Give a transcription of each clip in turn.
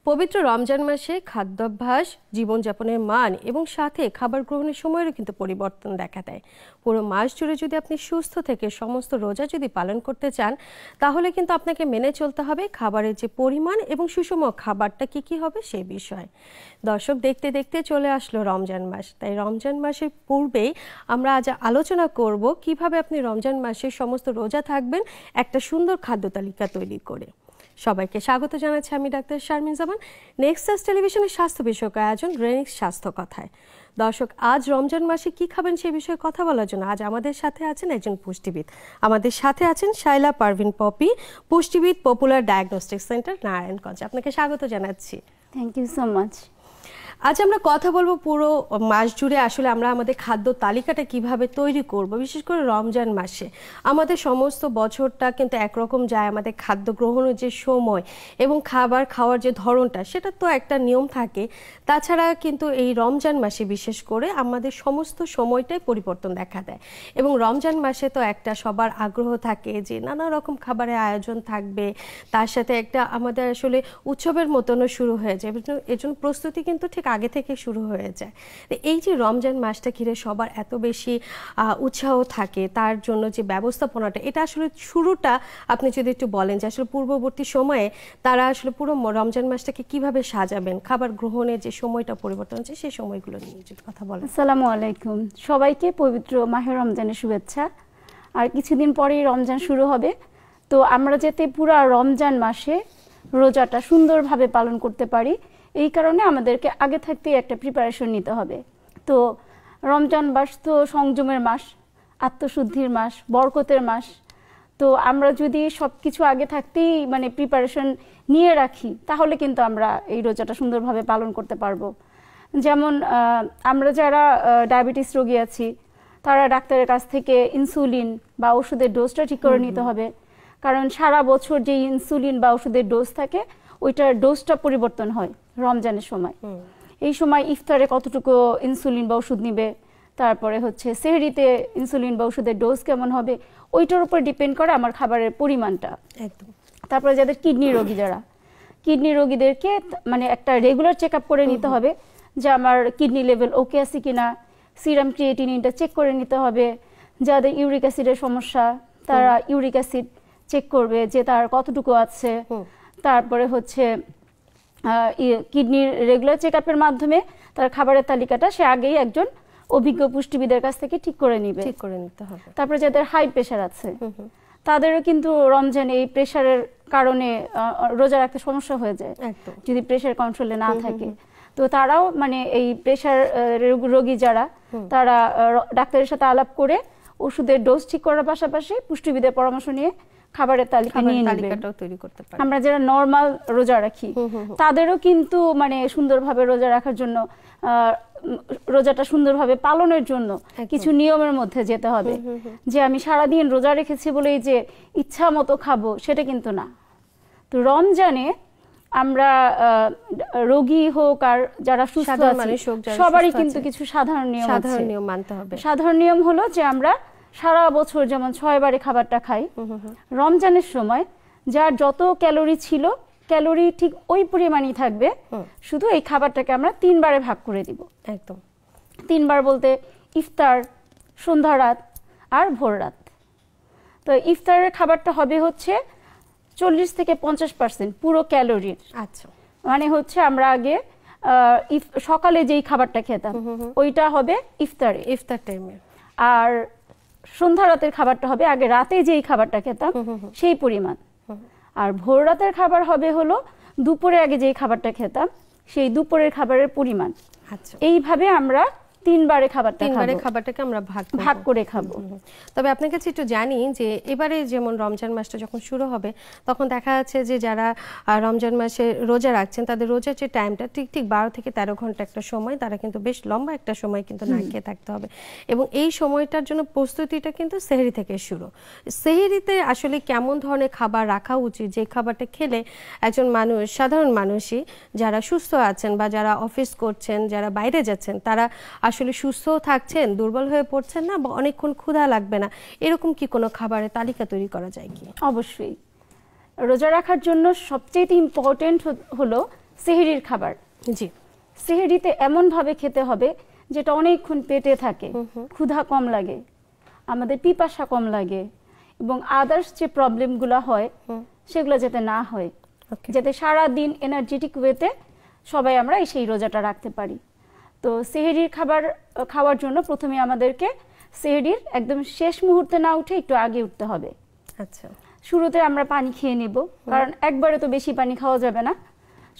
পবিত্র রমজান মাসে খাদ্যাভ্যাস, জীবনযাপনের মান এবং সাথে খাবার গ্রহণের সময়েরও কিন্তু পরিবর্তন দেখা দেয়। পুরো মাস জুড়ে যদি আপনি সুস্থ থেকে সমস্ত রোজা যদি পালন করতে চান, তাহলে কিন্তু আপনাকে মেনে চলতে হবে খাবারের যে পরিমাণ এবং সুষম খাবারটা কি হবে সেই বিষয়। দর্শক, দেখতে দেখতে চলে আসলো রমজান মাস। তাই রমজান মাসের পূর্বেই আমরা আজ আলোচনা করব কিভাবে আপনি রমজান মাসে সমস্ত রোজা থাকবেন একটা সুন্দর খাদ্য তালিকা তৈরি করে। সবাইকে স্বাগত জানাচ্ছি আমি ডাক্তার শারমিন জামান, নেক্সাস টেলিভিশনের স্বাস্থ্য বিষয়ক আয়োজন রেনিক্স স্বাস্থ্য কথায়। দর্শক, আজ রমজান মাসে কি খাবেন সে বিষয়ে কথা বলার জন্য আজ আমাদের সাথে আছেন একজন পুষ্টিবিদ। আমাদের সাথে আছেন শাইলা পারভিন পপি, পুষ্টিবিদ, পপুলার ডায়াগনস্টিক সেন্টার, নারায়ণগঞ্জ। আপনাকে স্বাগত জানাচ্ছি। Thank you so much. আজ আমরা কথা বলবো পুরো মাস জুড়ে আসলে আমরা আমাদের খাদ্য তালিকাটা কিভাবে তৈরি করব। বিশেষ করে রমজান মাসে আমাদের সমস্ত বছরটা কিন্তু একরকম যায়, আমাদের খাদ্য গ্রহণের যে সময় এবং খাবার খাওয়ার যে ধরনটা সেটা তো একটা নিয়ম থাকে। তাছাড়া কিন্তু এই রমজান মাসে বিশেষ করে আমাদের সমস্ত সময়টাই পরিবর্তন দেখা দেয় এবং রমজান মাসে তো একটা সবার আগ্রহ থাকে যে নানা রকম খাবারের আয়োজন থাকবে, তার সাথে একটা আমাদের আসলে উৎসবের মতনও শুরু হয়ে যায়। এর জন্য প্রস্তুতি কিন্তু ঠিক আগে থেকে শুরু হয়ে যায়। এই যে রমজান মাসটা ঘিরে সবার এত বেশি উৎসাহ থাকে, তার জন্য যে ব্যবস্থাপনাটা, এটা আসলে শুরুটা আপনি যদি একটু বলেন যে আসলে পূর্ববর্তী সময়ে তারা আসলে পুরো রমজান মাসটাকে কিভাবে সাজাবেন, খাবার গ্রহণের যে সময়টা পরিবর্তন হচ্ছে সেই সময়গুলো নিয়ে যদি কথা বলেন। আসসালামু আলাইকুম, সবাইকে পবিত্র মাহে রমজানের শুভেচ্ছা। আর কিছুদিন পরেই রমজান শুরু হবে, তো আমরা যাতে পুরো রমজান মাসে রোজাটা সুন্দরভাবে পালন করতে পারি, এই কারণে আমাদেরকে আগে থাকতেই একটা প্রিপারেশন নিতে হবে। তো রমজান মাস তো সংযমের মাস, আত্মশুদ্ধির মাস, বরকতের মাস। তো আমরা যদি সব কিছু আগে থাকতেই প্রিপারেশন নিয়ে রাখি, তাহলে কিন্তু আমরা এই রোজাটা সুন্দরভাবে পালন করতে পারবো। যেমন আমরা যারা ডায়াবেটিস রোগী আছি, তারা ডাক্তারের কাছ থেকে ইনসুলিন বা ওষুধের ডোজটা ঠিক করে নিতে হবে। কারণ সারা বছর যে ইনসুলিন বা ওষুধের ডোজ থাকে, ওইটার ডোজটা পরিবর্তন হয় রমজানের সময়। এই সময় ইফতারে কতটুকু ইনসুলিন বা ওষুধ নিবে, তারপরে হচ্ছে সেহরিতে ইনসুলিন বা ওষুধের ডোজ কেমন হবে, ওইটার উপর ডিপেন্ড করে আমার খাবারের পরিমাণটা। একদম। তারপরে যাদের কিডনি রোগী, যারা কিডনি রোগীদেরকে একটা রেগুলার চেক আপ করে নিতে হবে যে আমার কিডনি লেভেল ওকে আছে কিনা, সিরাম ক্রিয়েটিনিনটা চেক করে নিতে হবে। যাদের ইউরিক অ্যাসিডের সমস্যা, তারা ইউরিক অ্যাসিড চেক করবে যে তার কতটুকু আছে। তারপরে হচ্ছে কিডনির রেগুলার চেক আপের মাধ্যমে তার খাবারের তালিকাটা সে আগেই একজন অভিজ্ঞ পুষ্টিবিদের কাছ থেকে ঠিক করে নিতে হবে। তারপরে যাদের হাই প্রেশার আছে, তাদেরও কিন্তু রমজানে এই প্রেশারের কারণে রোজা রাখতে সমস্যা হয়ে যায় যদি প্রেশার কন্ট্রোলে না থাকে। তো তারাও এই প্রেশার রোগী যারা, তারা ডাক্তারের সাথে আলাপ করে ওষুধের ডোজ ঠিক করার পাশাপাশি পুষ্টিবিদের পরামর্শ নিয়ে খাবারের তালিকা নিয়ে তালিকাটাও তৈরি করতে পারে। আমরা যারা নরমাল রোজা রাখি, তাদেরও কিন্তু সুন্দরভাবে রোজা রাখার জন্য, রোজাটা সুন্দরভাবে পালনের জন্য কিছু নিয়মের মধ্যে যেতে হবে। যে আমি সারাদিন রোজা রেখেছি বলেই যে ইচ্ছা মতো খাবো, সেটা কিন্তু না। তো রমজানে আমরা রোগী হোক আর যারা সুস্থ আছে, সবারই কিন্তু কিছু সাধারণ নিয়ম মানতে হবে। সাধারণ নিয়ম হলো যে আমরা সারা বছর যেমন 6 বারে খাবারটা খাই, রমজানের সময় যার যত ক্যালোরি ছিল, ক্যালোরি ঠিক ওই পরিমাণই থাকবে, শুধু এই খাবারটাকে আমরা 3 বারে ভাগ করে দিব। একদম 3 বার বলতে ইফতার, সন্ধ্যা রাত আর ভোর রাত। তো ইফতারের খাবারটা হবে হচ্ছে 40 থেকে 50% পুরো ক্যালোরির। আচ্ছা, হচ্ছে আমরা আগে সকালে যেই খাবারটা খেতাম ওইটা হবে ইফতার টাইমে, আর সন্ধ্যা রাতের খাবারটা হবে আগে রাতে যেই খাবারটা খেতাম সেই পরিমাণ, আর ভোর রাতের খাবার হবে হলো দুপুরে আগে যেই খাবারটা খেতাম সেই দুপুরের খাবারের পরিমাণ। আচ্ছা, এইভাবে আমরা 3 বারে খাবারটাকে আমরা ভাগ করে খাবো। তবে আপনার কাছে একটু জানি যে এবারে যেমন রমজান মাসটা যখন শুরু হবে, তখন দেখা যাচ্ছে যে যারা রমজান মাসে রোজা রাখছেন, তাদের রোজার যে টাইমটা ঠিক 12 থেকে 13 ঘন্টা একটা সময়, তারা কিন্তু বেশ লম্বা একটা সময় কিন্তু না খেয়ে থাকতে হবে। এবং এই সময়টার জন্য প্রস্তুতিটা কিন্তু সেহরি থেকে শুরু। সেহরিতে আসলে কেমন ধরনের খাবার রাখা উচিত, যে খাবারটা খেলে একজন মানুষ, সাধারণ মানুষই যারা সুস্থ আছেন বা যারা অফিস করছেন, যারা বাইরে যাচ্ছেন, তারা আসলে সুস্থ থাকছেন, দুর্বল হয়ে পড়ছেন না, বা অনেকক্ষণ ক্ষুধা লাগবে না, এরকম কি কোনো খাবারের তালিকা তৈরি করা যায় কি? অবশ্যই। রোজা রাখার জন্য সবচেয়ে ইম্পর্টেন্ট হলো সেহরির খাবার। জি, সেহরিতে এমন ভাবে খেতে হবে যেটা অনেকক্ষণ পেটে থাকে, ক্ষুধা কম লাগে, আমাদের পিপাসা কম লাগে, এবং আদার্স যে প্রবলেমগুলো হয় সেগুলো যাতে না হয়, যাতে সারা দিন এনার্জেটিক ওয়েতে সবাই আমরা সেই রোজাটা রাখতে পারি। তো সেহরির খাবার খাওয়ার জন্য প্রথমে আমাদেরকে সেহরির একদম শেষ মুহূর্তে না উঠে একটু আগে উঠতে হবে। আচ্ছা, শুরুতে আমরা পানি খেয়ে নিব, কারণ একবারে তো বেশি পানি খাওয়া যাবে না।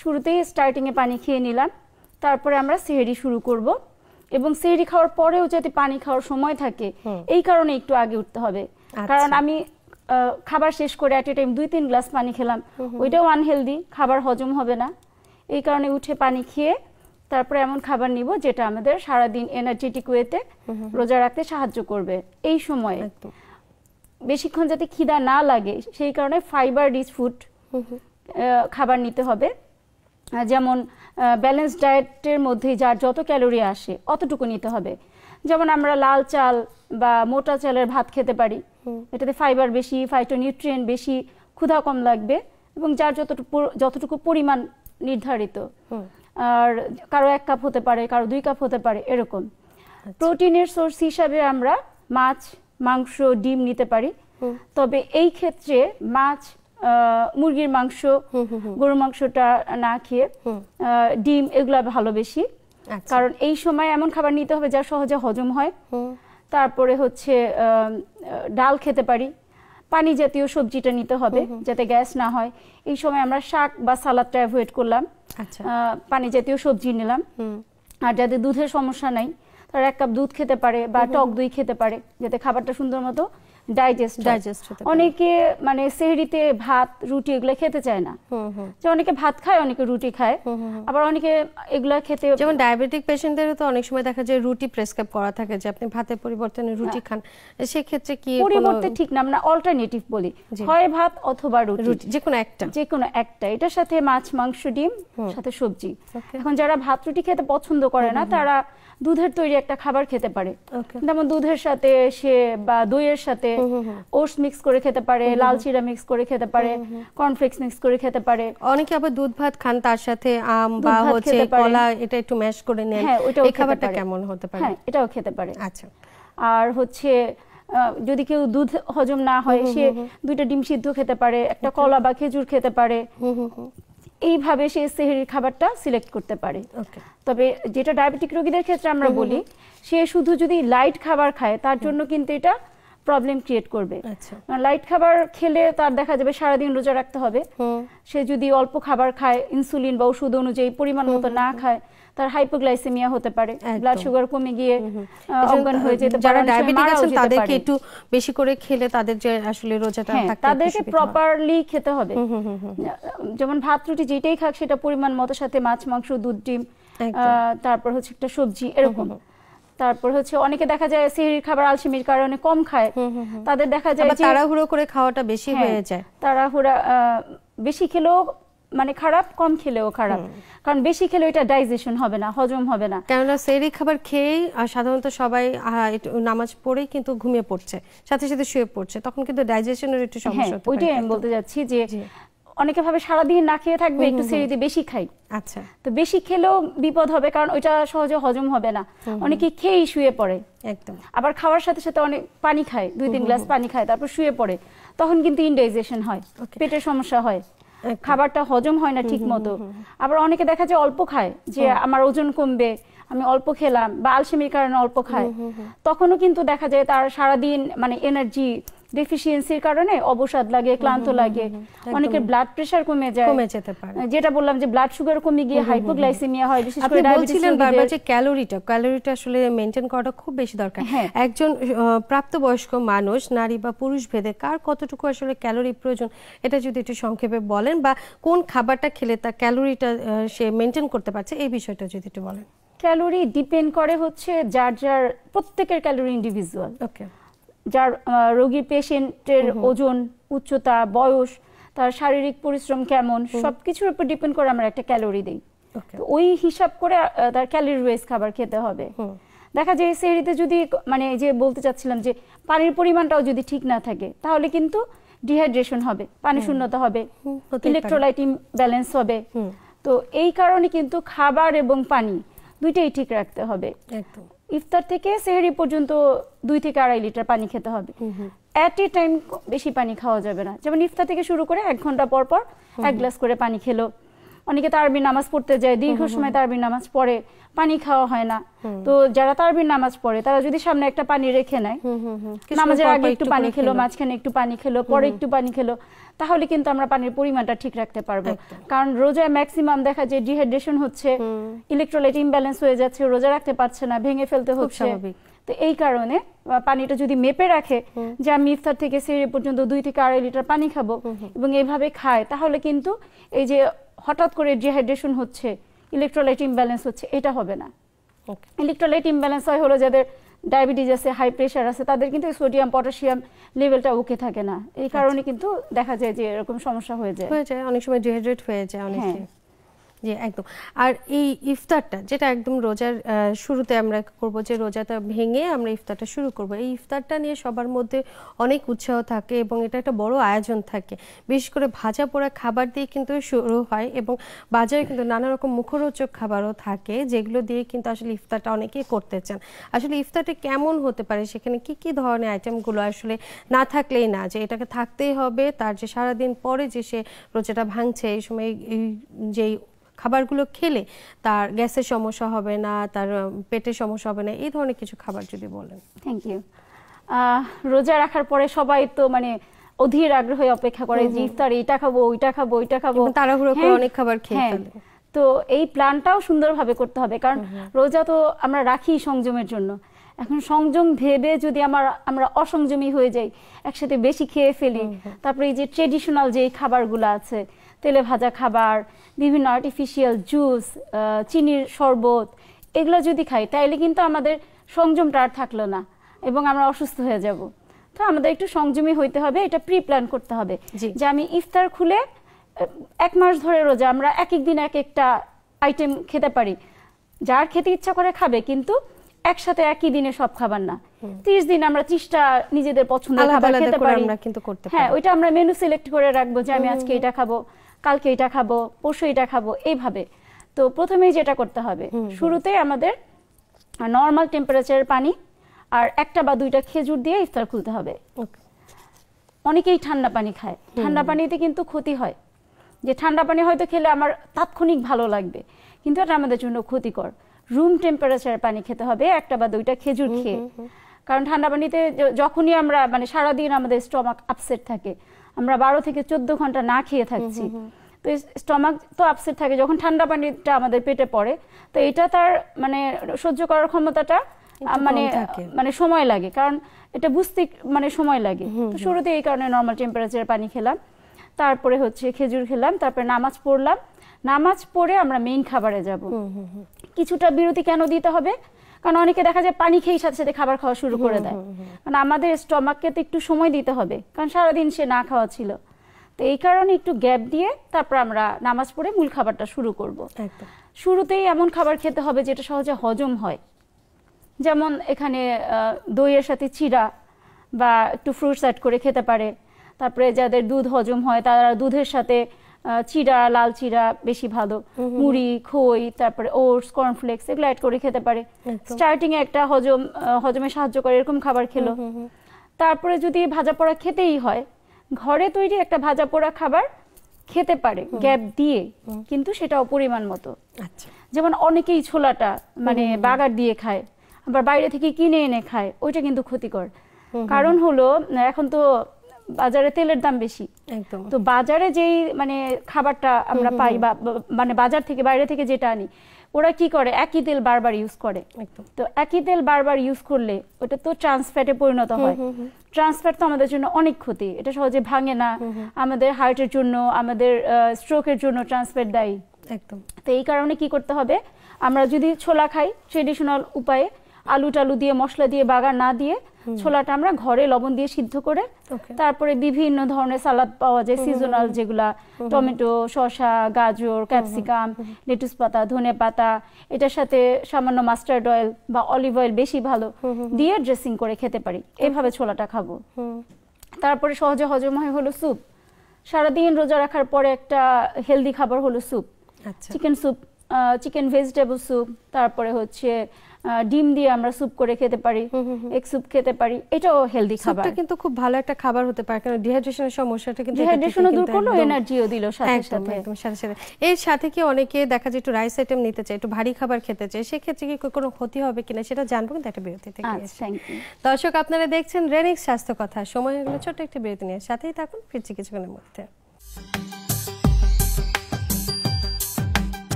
শুরুতেই স্টার্টিংয়ে পানি খেয়ে নিলাম, তারপরে আমরা সেহরি শুরু করব, এবং সেহরি খাওয়ার পরেও যাতে পানি খাওয়ার সময় থাকে এই কারণে একটু আগে উঠতে হবে। কারণ আমি খাবার শেষ করে অ্যাট এ টাইম 2-3 গ্লাস পানি খেলাম, ওইটাও আনহেলদি, খাবার হজম হবে না। এই কারণে উঠে পানি খেয়ে তারপরে এমন খাবার নিব যেটা আমাদের সারাদিন এনার্জেটিক ওয়েতে রোজা রাখতে সাহায্য করবে। এই সময়ে বেশিক্ষণ যাতে খিদা না লাগে সেই কারণে ফাইবার রিচ ফুড খাবার নিতে হবে। যেমন ব্যালেন্স ডায়েটের মধ্যে যার যত ক্যালোরি আসে অতটুকু নিতে হবে। যেমন আমরা লাল চাল বা মোটা চালের ভাত খেতে পারি, এটাতে ফাইবার বেশি, ফাইটোনিউট্রিয়েন্ট বেশি, ক্ষুধা কম লাগবে, এবং যার যতটুকু পরিমাণ নির্ধারিত। আর কারো 1 কাপ হতে পারে, কারো 2 কাপ হতে পারে, এরকম। প্রোটিনের সোর্স হিসাবে আমরা মাছ, মাংস, ডিম নিতে পারি। তবে এই ক্ষেত্রে মাছ, মুরগির মাংস, গরুর মাংসটা না খেয়ে ডিম এগুলা ভালো বেশি। কারণ এই সময় এমন খাবার নিতে হবে যা সহজে হজম হয়। তারপরে হচ্ছে ডাল খেতে পারি, পানি জাতীয় সবজিটা নিতে হবে যাতে গ্যাস না হয়। এই সময় আমরা শাক বা সালাদটা অ্যাভয়েড করলাম, পানি জাতীয় সবজি নিলাম। আর যাদের দুধের সমস্যা নাই তারা 1 কাপ দুধ খেতে পারে বা টক দই খেতে পারে, যাতে খাবারটা সুন্দর মতো ডাইজেস্ট হতে। অনেকে মানে সেহরিতে ভাত, রুটি এগুলো খেতে চায় না, যে অনেকে ভাত খায়, অনেকে রুটি খায়, আবার অনেকে এগুলা খেতে, যেমন ডায়াবেটিক পেশেন্টদেরও তো অনেক সময় দেখা যায় রুটি প্রেসক্রাইব করা থাকে যে আপনি ভাতের পরিবর্তে রুটি খান। সেক্ষেত্রে কি পরিবর্তে ঠিক না, আমরা অল্টারনেটিভ বলি, হয় ভাত অথবা রুটি, যে কোনো একটা। এটার সাথে মাছ, মাংস, ডিম, সাথে সবজি। এখন যারা ভাত রুটি খেতে পছন্দ করে না তারা দুধের তৈরি একটা খাবার খেতে পারে, যেমন দুধের সাথে সে বা দইয়ের সাথে ওটস মিক্স করে খেতে পারে, লাল চিরা মিক্স করে খেতে পারে, কর্নফ্লেক্স মিক্স করে খেতে পারে। অনেকে আবার দুধ ভাত খান, তার সাথে আম বা হচ্ছে কলা এটা একটু ম্যাশ করে নেন, এই খাবারটা কেমন হতে পারে? হ্যাঁ, এটাও খেতে পারে। আচ্ছা। আর হচ্ছে যদি কেউ দুধ হজম না হয় সে 2টা ডিম সিদ্ধ খেতে পারে, একটা কলা বা খেজুর খেতে পারে। এইভাবে সে সেহরির খাবারটা সিলেক্ট করতে পারে। তবে যেটা ডায়াবেটিক রোগীদের ক্ষেত্রে আমরা বলি, সে শুধু যদি লাইট খাবার খায় তার জন্য কিন্তু এটা প্রবলেম ক্রিয়েট করবে। লাইট খাবার খেলে তার দেখা যাবে সারাদিন রোজা রাখতে হবে। সে যদি অল্প খাবার খায়, ইনসুলিন বা ওষুধ অনুযায়ী পরিমাণ মতো না খায়, তার হাইপোগ্লাইসেমিয়া হতে পারে, ব্লাড সুগার কমে গিয়ে অজ্ঞান হয়ে যেতে পারে। যারা ডায়াবেটিক আছেন তাদেরকে একটু বেশি করে খেলে তাদের যে আসলে রোজাটা থাকতে তাদেরকে প্রপারলি খেতে হবে। যেমন ভাত রুটি যেটাই খাক সেটা পরিমাণ মতো, সাথে মাছ, মাংস, দুধ, ডিম, তারপর হচ্ছে একটা সবজি, এরকম। তারপর হচ্ছে অনেকে দেখা যায় সেহরির খাবার আলসেমির কারণে কম খায়, তাদের দেখা যায় যে তাড়াহুড়ো করে খাওয়াটা বেশি হয়ে যায়। তাড়াহুড়া বেশি খেলেও মানে খারাপ, কম খেলেও খারাপ, কারণ বেশি খেলে এটা ডাইজেশন হবে না, হজম হবে না। কেননা সেহরি খাবার খেয়েই সাধারণত সবাই নামাজ পড়েই কিন্তু ঘুমিয়ে পড়ছে, সাথে সাথে শুয়ে পড়ছে, তখন কিন্তু ডাইজেশনের একটু সমস্যা হতে পারে। ওইটাই আমি বলতে যাচ্ছি যে অনেকে ভাবে সারাদিন না খেয়ে থাকবে, একটু সেহরিতে বেশি খাই। আচ্ছা, তো বেশি খেলেও বিপদ হবে, কারণ ওইটা সহজে হজম হবে না। অনেকে খেয়েই শুয়ে পড়ে, একদম। আবার খাওয়ার সাথে সাথে অনেক পানি খায়, 2-3 গ্লাস পানি খায়, তারপর শুয়ে পড়ে, তখন কিন্তু ইনডাইজেশন হয়, পেটের সমস্যা হয়, খাবারটা হজম হয় না ঠিক মতো। আবার অনেকে দেখা যায় অল্প খায়, যে আমার ওজন কমবে, আমি অল্প খেলাম, বা আলসেমির কারণে অল্প খায়, তখনও কিন্তু দেখা যায় তার সারাদিন মানে এনার্জি ডেফিসিয়েন্সির কারণে অবসাদ লাগে, ক্লান্ত লাগে, অনেকের ব্লাড প্রেসার কমে যেতে পারে, যেটা বললাম যে ব্লাড সুগার কমে গিয়ে হাইপোগ্লাইসেমিয়া হয়, বিশেষ করে ডায়াবেটিস রোগীদের। যে ক্যালোরিটা আসলে মেইনটেইন করাটা খুব বেশি দরকার। একজন প্রাপ্তবয়স্ক মানুষ, নারী বা পুরুষ ভেদে কার কতটুকু আসলে ক্যালোরি প্রয়োজন, এটা যদি একটু সংক্ষেপে বলেন, বা কোন খাবারটা খেলে তার ক্যালোরিটা সে মেইনটেইন করতে পারছে, এই বিষয়টা যদি একটু বলেন। ক্যালোরি ডিপেন্ড করে হচ্ছে যার প্রত্যেকের ক্যালোরি ইন্ডিভিজুয়াল। যার রোগী পেশেন্টের ওজন, উচ্চতা, বয়স, তার শারীরিক পরিশ্রম কেমন, সবকিছুর উপর ডিপেন্ড করে আমরা একটা ক্যালোরি দেই। ওই হিসাব করে তার ক্যালোরি ওয়াইজ খাবার খেতে হবে। দেখা যায় সেহরিতে যদি মানে যে বলতে চাচ্ছিলাম যে পানির পরিমাণটাও যদি ঠিক না থাকে তাহলে কিন্তু ডিহাইড্রেশন হবে, পানি শূন্যতা হবে, ইলেকট্রোলাইট ইমব্যালেন্স হবে। তো তো এই কারণে কিন্তু খাবার এবং পানি দুইটাই ঠিক রাখতে হবে। একদম। ইফতার থেকে সেহরি পর্যন্ত 2 থেকে 2.5 লিটার পানি খেতে হবে। এট এ টাইম বেশি পানি খাওয়া যাবে না। যেমন ইফতার থেকে শুরু করে 1 ঘন্টা পর পর 1 গ্লাস করে পানি খেলো। অনেকে তারাবির নামাজ পড়তে যায়, দীর্ঘ সময় তারাবির নামাজ পড়ে, পানি খাওয়া হয় না। তো যারা তারাবির নামাজ পড়ে তারা যদি সামনে একটা পানি রেখে নেয়, নামাজের আগে একটু পানি খেলো, মাঝখানে একটু পানি খেলো, পরে একটু পানি খেলো, তাহলে কিন্তু আমরা পানির পরিমাণটা ঠিক রাখতে পারবো। কারণ রোজায় ম্যাক্সিমাম দেখা যায় ডিহাইড্রেশন হচ্ছে, ইলেকট্রোলাইট ইমব্যালেন্স হয়ে যাচ্ছে, রোজা রাখতে পারছে না, ভেঙে ফেলতে হচ্ছে। তো এই কারণে পানিটা যদি মেপে রাখে যে আমি ইফতার থেকে সেহরি পর্যন্ত 2 থেকে 2.5 লিটার পানি খাবো এবং এইভাবে খায়, তাহলে কিন্তু এই যে হঠাৎ করে ডিহাইড্রেশন হচ্ছে, ইলেকট্রোলাইট ইমব্যালেন্স হচ্ছে, এটা হবে না। ইলেকট্রোলাইট ইমব্যালেন্স হয় হলো যাদের ডায়াবেটিস আছে, হাই প্রেশার আছে, তাদের কিন্তু সোডিয়াম পটাশিয়াম লেভেলটা ওকে থাকে না। এই কারণে কিন্তু দেখা যায় যে এরকম সমস্যা হয়ে যায়, অনেক সময় ডিহাইড্রেট হয়ে যায় অনেকে। জি একদম। আর এই ইফতারটা যেটা একদম রোজার শুরুতে আমরা করব, যে রোজাটা ভেঙে আমরা ইফতারটা শুরু করব, এই ইফতারটা নিয়ে সবার মধ্যে অনেক উৎসাহ থাকে এবং এটা একটা বড় আয়োজন থাকে। বিশেষ করে ভাজা পোড়া খাবার দিয়ে কিন্তু শুরু হয় এবং বাজারে কিন্তু নানা রকম মুখরোচক খাবারও থাকে, যেগুলো দিয়ে কিন্তু আসলে ইফতারটা অনেকেই করতে চান। আসলে ইফতারটা কেমন হতে পারে, সেখানে কি কি ধরনের আইটেমগুলো আসলে না থাকলেই না, যে এটাকে থাকতেই হবে, তার যে সারাদিন পরে যে সে রোজাটা ভাঙছে এই সময় যেই খাবারগুলো খেলে তার গ্যাসের সমস্যা হবে না, তার পেটের সমস্যা হবে না, এই ধরনের কিছু খাবার যদি বলেন। Thank you. রোজা রাখার পরে সবাই তো মানে অধীর আগ্রহে অপেক্ষা করে যে ইফতার এইটা খাবো, ওইটা খাবো, ওইটা খাবো, তাড়াহুড়ো করে অনেক খাবার খেয়ে ফেলে। তো এই প্ল্যানটাও সুন্দরভাবে করতে হবে, কারণ রোজা তো আমরা রাখি সংযমের জন্য। এখন সংযম ভেবে যদি আমরা অসংযমী হয়ে যাই, একসাথে বেশি খেয়ে ফেলি, তারপরে এই যে ট্রেডিশনাল যে খাবারগুলো আছে, তেলে ভাজা খাবার, বিভিন্ন আর্টিফিশিয়াল জুস, চিনির শরবত, এগুলো যদি খাই তাইলে কিন্তু আমাদের সংযমটা আর থাকলো না এবং আমরা অসুস্থ হয়ে যাব। তো আমাদের একটু সংযমী হইতে হবে, এটা প্রি প্ল্যান করতে হবে যে আমি ইফতার খুলে 1 মাস ধরে রোজা আমরা এক এক দিন এক একটা আইটেম খেতে পারি, যার খেতে ইচ্ছা করে খাবে, কিন্তু একসাথে একই দিনে সব খাবার না। 30 দিন আমরা 30টা নিজেদের পছন্দের খাবার খেতে পারি। হ্যাঁ, ওইটা আমরা মেনু সিলেক্ট করে রাখবো যে আমি আজকে এটা খাবো, কালকে এটা খাবো, পরশু এটা খাবো, এইভাবে। তো প্রথমেই যেটা করতে হবে, শুরুতেই আমাদের নর্মাল টেম্পারেচারের পানি আর 1টা বা 2টা খেজুর দিয়ে ইফতার খুলতে হবে। অনেকেই ঠান্ডা পানি খায়, ঠান্ডা পানিতে কিন্তু ক্ষতি হয়। যে ঠান্ডা পানি হয়তো খেলে আমার তাৎক্ষণিক ভালো লাগবে, কিন্তু এটা আমাদের জন্য ক্ষতিকর। রুম টেম্পারেচারের পানি খেতে হবে 1টা বা 2টা খেজুর খেয়ে। কারণ ঠান্ডা পানিতে যখনই আমরা মানে সারাদিন আমাদের স্টমাক আপসেট থাকে, আমরা 12 থেকে 14 ঘন্টা না খেয়ে থাকছি, তো স্টমাক তো আপসেট থাকে, যখন ঠান্ডা পানিটা আমাদের পেটে পড়ে, তো এটা তার মানে সহ্য করার ক্ষমতাটা মানে সময় লাগে, কারণ এটা বুঝতে মানে সময় লাগে। তো শুরুতে এই কারণে নর্মাল টেম্পারেচারের পানি খেলাম, তারপরে হচ্ছে খেজুর খেলাম, তারপরে নামাজ পড়লাম, নামাজ পড়ে আমরা মেইন খাবারে যাব। কিছুটা বিরতি কেন দিতে হবে, কারণ অনেকে দেখা যায় পানি খেয়ে সাথে সাথে খাবার খাওয়া শুরু করে দেয়, কারণ আমাদের স্টমাককে তো একটু সময় দিতে হবে, কারণ সারাদিন সে না খাওয়া ছিল। তো এই কারণে একটু গ্যাপ দিয়ে তারপর আমরা নামাজ পড়ে মূল খাবারটা শুরু করব। শুরুতেই এমন খাবার খেতে হবে যেটা সহজে হজম হয়, যেমন এখানে দইয়ের সাথে চিড়া বা একটু ফ্রুটস অ্যাড করে খেতে পারে। তারপরে যাদের দুধ হজম হয় তারা দুধের সাথে চিড়া, লাল চিড়া বেশি ভালো, মুড়ি, খই, তারপরে ওটস, কর্নফ্লেক্স এগুলো অ্যাড করে খেতে পারে। স্টার্টিং এ একটা হজমে সাহায্য করে এরকম খাবার খেলো। তারপরে যদি ভাজা পোড়া খেতেই হয়, ঘরে তৈরি একটা ভাজা পোড়া খাবার খেতে পারে গ্যাপ দিয়ে, কিন্তু সেটাও পরিমাণ মতো। যেমন অনেকেই ছোলাটা মানে বাগার দিয়ে খায়, আবার বাইরে থেকে কিনে এনে খায়, ওইটা কিন্তু ক্ষতিকর। কারণ হলো এখন তো বাজারে তেলের দাম বেশি, তো বাজারে যেই মানে খাবারটা আমরা পাই বা মানে বাজার থেকে বাইরে থেকে যেটা আনি, ওরা কি করে একই তেল বারবার ইউজ করে। তো একই তেল বারবার ইউজ করলে ওটা তো ট্রান্স ফ্যাটে পরিণত হয়। ট্রান্স ফ্যাট তো আমাদের জন্য অনেক ক্ষতি, এটা সহজে ভাঙে না, আমাদের হার্টের জন্য, আমাদের স্ট্রোকের জন্য ট্রান্স ফ্যাট দায়ী। তো এই কারণে কি করতে হবে, আমরা যদি ছোলা খাই ট্রেডিশনাল উপায়ে, আলু টালু দিয়ে মশলা দিয়ে বাগার না দিয়ে, ছোলাটা আমরা ঘরে লবণ দিয়ে সিদ্ধ করে, তারপরে বিভিন্ন ধরনের সালাদ পাওয়া যায় সিজনাল, যেগুলা টমেটো, শসা, গাজর, ক্যাপসিকাম, লেটুস পাতা, ধনে পাতা, এটার সাথে সামান্য মাস্টার্ড অয়েল বা অলিভ অয়েল বেশি ভালো দিয়ে ড্রেসিং করে খেতে পারি। এইভাবে ছোলাটা খাবো। তারপরে সহজে হজম হয় হলো স্যুপ। সারাদিন রোজা রাখার পরে একটা হেলদি খাবার হলো স্যুপ। আচ্ছা। Chicken soup, chicken vegetable soup, তারপরে হচ্ছে ডিম দিয়ে আমরা স্যুপ করে খেতে পারি, এগ স্যুপ খেতে পারি, এটাও হেলদি খাবার। স্যুপটা কিন্তু খুব ভালো একটা খাবার হতে পারে, কারণ ডিহাইড্রেশনের সমস্যাটা কিন্তু ডিহাইড্রেশনও দূর করলো, এনার্জিও দিল সাথে সাথে। একদম সাথে সাথে। এর সাথে কি অনেকে দেখা যায় একটু রাইস আইটেম নিতে চায়, একটু ভারী খাবার খেতে চায়, সেক্ষেত্রে কি কোনো ক্ষতি হবে কিনা সেটা জানবো, কিন্তু একটা বিরতি থেকে। Thank you. দর্শক, আপনারা দেখছেন রেনিক্স স্বাস্থ্য কথা। সময় হয়ে গেল ছোট্ট একটা বিরতি নিয়ে, সাথেই থাকুন, ফিরছি কিছুক্ষণের মধ্যে।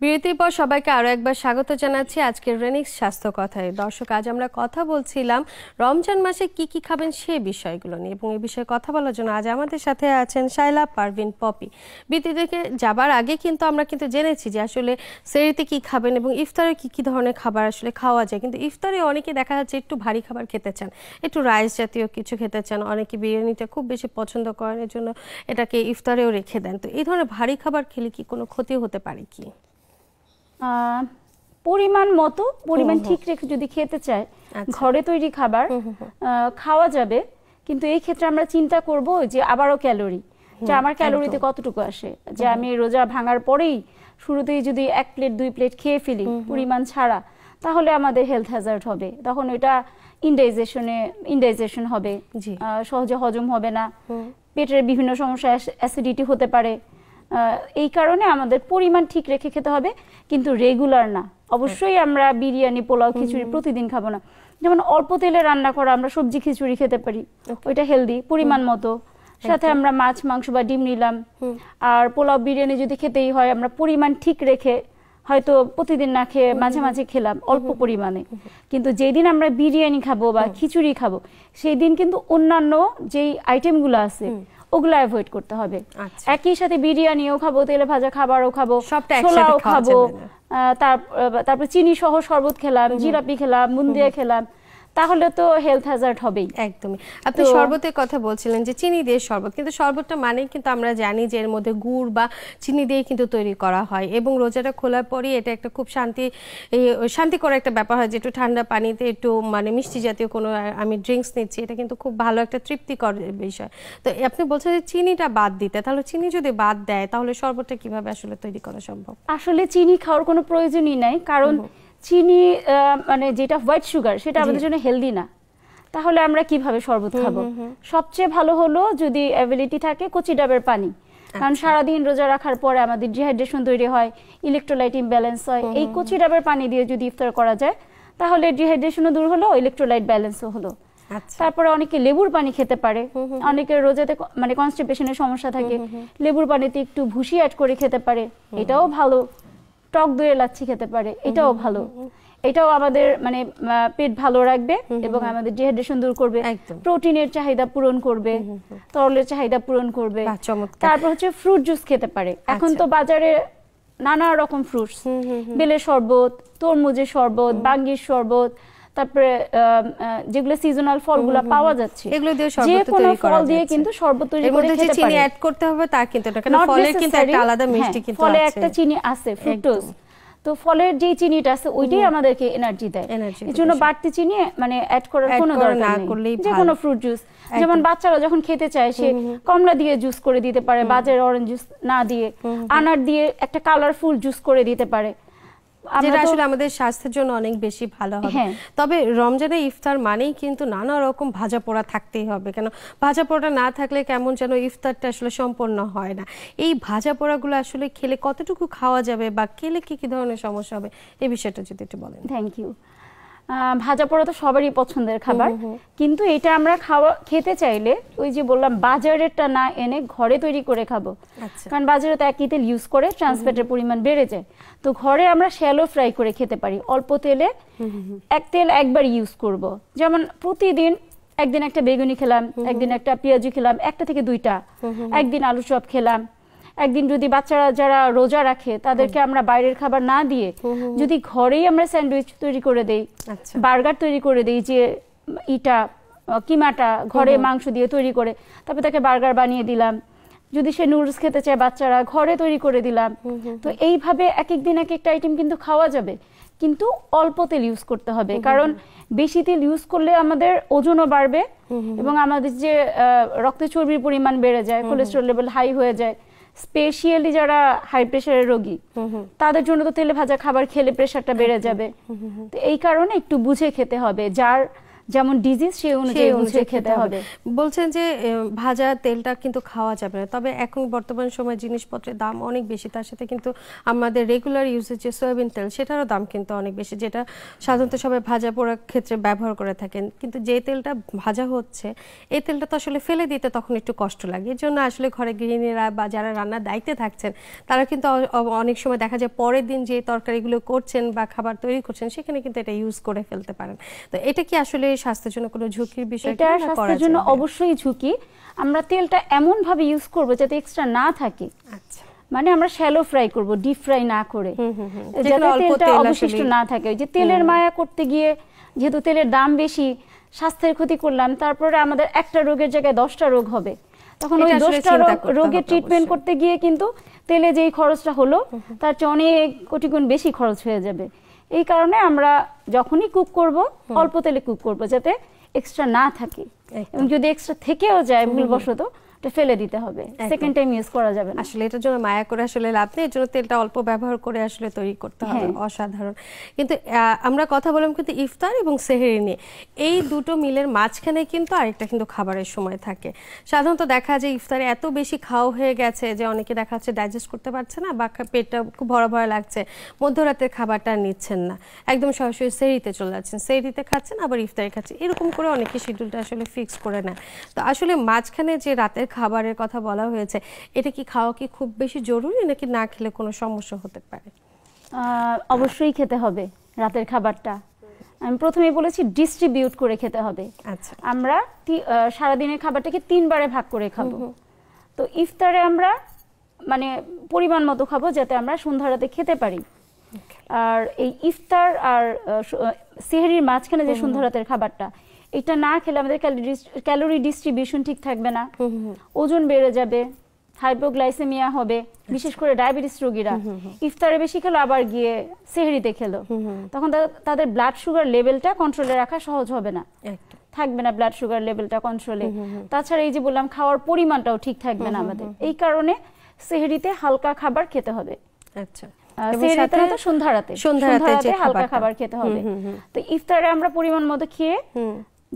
বিরতির পর সবাইকে আরো একবার স্বাগত জানাচ্ছি আজকের রেনিক্স স্বাস্থ্য কথায়। দর্শক, আজ আমরা কথা বলছিলাম রমজান মাসে কি কি খাবেন সেই বিষয়গুলো নিয়ে, এবং এই বিষয়ে কথা বলার জন্য আজ আমাদের সাথে আছেন শাইলা পারভিন পপি। বিরতি থেকে যাবার আগে কিন্তু আমরা জেনেছি যে আসলে সেহরিতে কি খাবেন এবং ইফতারে কি কি ধরনের খাবার আসলে খাওয়া যায়। কিন্তু ইফতারে অনেকে দেখা যাচ্ছে একটু ভারী খাবার খেতে চান, একটু রাইস জাতীয় কিছু খেতে চান, অনেকে বিরিয়ানিটা খুব বেশি পছন্দ করেন, এর জন্য এটাকে ইফতারেও রেখে দেন। তো এই ধরনের ভারী খাবার খেলে কি কোনো ক্ষতি হতে পারে কি? পরিমাণ মতো, পরিমাণ ঠিক রেখে যদি খেতে চায়, ঘরে তৈরি খাবার খাওয়া যাবে, কিন্তু এই ক্ষেত্রে আমরা চিন্তা করব যে আবারও ক্যালোরি, যে আমার ক্যালোরিতে কতটুকু আসে। যে আমি রোজা ভাঙার পরেই শুরুতেই যদি 1 প্লেট 2 প্লেট খেয়ে ফেলি পরিমাণ ছাড়া, তাহলে আমাদের হেলথ হ্যাজার্ড হবে। তখন ওইটা ইনডাইজেশন হবে, সহজে হজম হবে না, পেটের বিভিন্ন সমস্যা, অ্যাসিডিটি হতে পারে। এই কারণে আমাদের পরিমাণ ঠিক রেখে খেতে হবে, কিন্তু রেগুলার না। অবশ্যই আমরা বিরিয়ানি, পোলাও, খিচুড়ি প্রতিদিন খাবো না। যেমন অল্প তেলে রান্না করা আমরা সবজি খিচুড়ি খেতে পারি, ওইটা হেলদি, পরিমাণ মতো। সাথে আমরা মাছ, মাংস বা ডিম নিলাম। আর পোলাও, বিরিয়ানি যদি খেতেই হয়, আমরা পরিমাণ ঠিক রেখে, হয়তো প্রতিদিন না খেয়ে মাঝে মাঝে খেলাম অল্প পরিমাণে। কিন্তু যেদিন আমরা বিরিয়ানি খাবো বা খিচুড়ি খাবো, সেই দিন কিন্তু অন্যান্য যেই আইটেমগুলো আছে ওগুলো অ্যাভয়েড করতে হবে। একই সাথে বিরিয়ানিও খাবো, তেলে ভাজা খাবারও খাবো, ছোলাও খাবো, তারপর চিনি সহ শরবত খেলাম, জিলাপি খেলাম, বুন্দিয়া খেলাম, তাহলে তো হেলথ হ্যাজার্ড হবেই। একদমই। আপনি শরবতের কথা বলছিলেন যে চিনি দিয়ে শরবত, কিন্তু শরবতটা মানে কিন্তু আমরা জানি যে এর মধ্যে গুড় বা চিনি দিয়ে কিন্তু তৈরি করা হয়, এবং রোজাটা খোলার পরই এটা একটা খুব শান্তিকর একটা ব্যাপার হয় যে একটু ঠান্ডা পানিতে একটু মিষ্টি জাতীয় কোনো আমি ড্রিঙ্কস নিচ্ছি, এটা কিন্তু খুব ভালো একটা তৃপ্তিকর বিষয়। তো আপনি বলছেন যে চিনিটা বাদ দিতে, তাহলে চিনি যদি বাদ দেয় তাহলে শরবতটা কিভাবে আসলে তৈরি করা সম্ভব? আসলে চিনি খাওয়ার কোনো প্রয়োজনই নাই, কারণ চিনি যেটা হোয়াইট সুগার, সেটা আমাদের জন্য হেলদি না। তাহলে আমরা কিভাবে শরবত খাবো? সবচেয়ে ভালো হলো যদি অ্যাভেলিটি থাকে কচি ডাবের পানি, কারণ সারাদিন রোজা রাখার পরে আমাদের ডিহাইড্রেশন তৈরি হয়, ইলেকট্রোলাইট ইমব্যালেন্স হয়। এই কচি ডাবের পানি দিয়ে যদি ইফতার করা যায়, তাহলে ডিহাইড্রেশনও দূর হলো, ইলেকট্রোলাইট ব্যালেন্সও হলো। তারপরে অনেকে লেবুর পানি খেতে পারে, অনেকের রোজাতে কনস্টিপেশনের সমস্যা থাকে, লেবুর পানিতে একটু ভুসি অ্যাড করে খেতে পারে, এটাও ভালো। টক দইয়ের লাচ্ছি খেতে পারে, এটাও ভালো। এটাও আমাদের পেট ভালো রাখবে এবং আমাদের ডিহাইড্রেশন দূর করবে, প্রোটিনের চাহিদা পূরণ করবে, তরলের চাহিদা পূরণ করবে। তারপর হচ্ছে ফ্রুট জুস খেতে পারে। এখন তো বাজারে নানা রকম ফ্রুটস, বেলের শরবত, তরমুজের শরবত, বাঙ্গির শরবত, তারপরে যেগুলো সিজনাল ফলগুলো পাওয়া যাচ্ছে, এগুলো দিয়ে যে কোনো ফল দিয়ে কিন্তু শরবত তৈরি করে খেতে পারে। চিনি অ্যাড করতে হবে তা কিন্তু না, কারণ ফলের কিন্তু একটা আলাদা মিষ্টি কিন্তু আছে, ফলে একটা চিনি আছে, ফ্রুক্টোজ। তো ফলের যে চিনিটা আছে ওইটাই আমাদেরকে এনার্জি দেয়। এজন্য বাড়তি চিনি অ্যাড করার কোনো দরকার নেই। যে কোনো ফ্রুট জুস, যেমন বাচ্চারা যখন খেতে চায় সে কমলা দিয়ে জুস করে দিতে পারে, বাজারের অরেঞ্জ জুস না দিয়ে আনার দিয়ে একটা কালারফুল জুস করে দিতে পারে, যেটা আসলে আমাদের স্বাস্থ্যের জন্য অনেক বেশি ভালো হবে। তবে রমজানে ইফতার মানেই কিন্তু নানা রকম ভাজা পোড়া থাকতেই হবে, কেন ভাজা পোড়া না থাকলে কেমন যেন ইফতারটা আসলে সম্পন্ন হয় না। এই ভাজা পোড়াগুলো আসলে খেলে কতটুকু খাওয়া যাবে বা খেলে কি কি ধরনের সমস্যা হবে, এই বিষয়টা যদি একটু বলেন। Thank you. ভাজা পোড়া তো সবারই পছন্দের খাবার, কিন্তু এটা আমরা খেতে চাইলে ওই যে বললাম বাজারেরটা না এনে ঘরে তৈরি করে খাবো, কারণ বাজারে তো একই তেল ইউজ করে, ট্রান্সফ্যাটের পরিমাণ বেড়ে যায়। তো ঘরে আমরা শ্যালো ফ্রাই করে খেতে পারি, অল্প তেলে তেল একবার ইউজ করব। যেমন প্রতিদিন একদিন একটা বেগুনি খেলাম, একদিন একটা পেঁয়াজু খেলাম, 1টা থেকে 2টা, একদিন আলু চপ খেলাম। একদিন যদি বাচ্চারা যারা রোজা রাখে তাদেরকে আমরা বাইরের খাবার না দিয়ে যদি ঘরেই আমরা স্যান্ডউইচ তৈরি করে দেই, বার্গার তৈরি করে দেই, যে কিমাটা ঘরে মাংস দিয়ে তৈরি করে তারপর তাকে বার্গার বানিয়ে দিলাম। যদি সে নুডলস খেতে চায় বাচ্চারা, ঘরে তৈরি করে দিলাম। তো এইভাবে এক একদিন এক একটা আইটেম কিন্তু খাওয়া যাবে, কিন্তু অল্প তেল ইউজ করতে হবে, কারণ বেশি তেল ইউজ করলে আমাদের ওজনও বাড়বে এবং আমাদের যে রক্তে চর্বির পরিমাণ বেড়ে যায়, কোলেস্টেরল লেভেল হাই হয়ে যায়, স্পেশালি যারা হাই প্রেশারের রোগী তাদের জন্য তো তেলে ভাজা খাবার খেলে প্রেশারটা বেড়ে যাবে। তো এই কারণে একটু বুঝে খেতে হবে, যার যেমন ডিজিজ সেই অনুযায়ী বুঝে খেতে হবে। বলছেন যে ভাজা তেলটা কিন্তু খাওয়া যাবে না, তবে এখন বর্তমান সময় জিনিসপত্রের দাম অনেক বেশি, তার সাথে কিন্তু আমাদের রেগুলার ইউজের যে সয়াবিন তেল সেটারও দাম কিন্তু অনেক বেশি, যেটা সাধারণত সবাই ভাজা পোড়ার ক্ষেত্রে ব্যবহার করে থাকেন। কিন্তু যে তেলটা ভাজা হচ্ছে এই তেলটা তো আসলে ফেলে দিতে তখন একটু কষ্ট লাগে। এর জন্য আসলে ঘরে গৃহিণীরা বা যারা রান্নার দায়িত্বে থাকছেন তারা কিন্তু অনেক সময় দেখা যায় পরের দিন যে তরকারিগুলো করছেন বা খাবার তৈরি করছেন সেখানে কিন্তু এটা ইউজ করে ফেলতে পারেন। তো এটা কি আসলে স্বাস্থ্যের জন্য কোনো ঝুঁকির বিষয়? এটা স্বাস্থ্যের জন্য অবশ্যই ঝুঁকি। আমরা তেলটা এমন ভাবে ইউজ করব যাতে এক্সট্রা না থাকে। আচ্ছা, মানে আমরা শ্যালো ফ্রাই করব, ডিপ ফ্রাই না করে, যাতে তেলটা অবশিষ্ট না থাকে। ওই যে তেলের মায়া করতে গিয়ে যেহেতু তেলের দাম বেশি, স্বাস্থ্যের ক্ষতি করলাম, তারপরে আমাদের একটা রোগের জায়গায় 10টা রোগ হবে। তখন ওই 10টা রোগের ট্রিটমেন্ট করতে গিয়ে কিন্তু তেলে যেই খরচটা হলো তার চেয়ে অনেক কোটি গুণ বেশি খরচ হয়ে যাবে। এই কারণে আমরা যখনই কুক করব অল্প তেলে কুক করব যাতে এক্সট্রা না থাকে, এবং যদি এক্সট্রা থেকেও যায় ভুলবশত ফেলে দিতে হবে, সেকেন্ড টাইম ইউজ করা যাবে না। আসলে এটার জন্য মায়া করে আসলে লাভ নেই, এর জন্য তেলটা অল্প ব্যবহার করে আসলে তৈরি করতে হবে। অসাধারণ। কিন্তু আমরা কথা বললাম কিন্তু ইফতার এবং সেহরি নিয়ে, এই দুটো মিলের মাঝখানে কিন্তু আরেকটা কিন্তু খাবারের সময় থাকে। সাধারণত দেখা যায় ইফতারে এত বেশি খাওয়া হয়ে গেছে যে অনেকে দেখা যাচ্ছে ডাইজেস্ট করতে পারছে না বা পেটটা খুব ভরা ভরা লাগছে, মধ্যরাতের খাবারটা নিচ্ছেন না, একদম সরাসরি সেহরিতে চলে যাচ্ছেন, সেহরিতে খাচ্ছেন আবার ইফতারে খাচ্ছেন, এরকম করে অনেকে শিডিউলটা আসলে ফিক্স করে নেয়। তো আসলে মাঝখানে যে রাতের খাবারের কথা বলা হয়েছে, এটা কি খাওয়া কি খুব বেশি জরুরি নাকি না খেলে কোনো সমস্যা হতে পারে? অবশ্যই খেতে হবে রাতের খাবারটা। আমি প্রথমেই বলেছি ডিস্ট্রিবিউট করে খেতে হবে। আচ্ছা, আমরা সারাদিনের খাবারটাকে 3 বারে ভাগ করে খাবো। তো ইফতারে আমরা মানে পরিমাণ মতো খাবো যাতে আমরা সন্ধ্যা রাতে খেতে পারি। আর এই ইফতার আর সেহরির মাঝখানে যে সন্ধ্যা রাতের খাবারটা, এটা না খেলে আমাদের ক্যালোরি ডিস্ট্রিবিউশন ঠিক থাকবে না, ওজন বেড়ে যাবে, হাইপোগ্লাইসেমিয়া হবে, বিশেষ করে ডায়াবেটিস রোগীরা ইফতারে বেশি খেলো আবার গিয়ে সেহরিতে খেলো, তখন তাদের ব্লাড সুগার লেভেলটা কন্ট্রোলে রাখা সহজ হবে না, থাকবে না ব্লাড সুগার লেভেলটা কন্ট্রোলে। তাছাড়া এই যে বললাম খাওয়ার পরিমাণটাও ঠিক থাকবে না আমাদের, এই কারণে সেহরিতে হালকা খাবার খেতে হবে। আচ্ছা, সেহরিতে না তো সন্ধ্যারাতে হালকা খাবার খেতে হবে। তো ইফতারে আমরা পরিমাণ মতো খেয়ে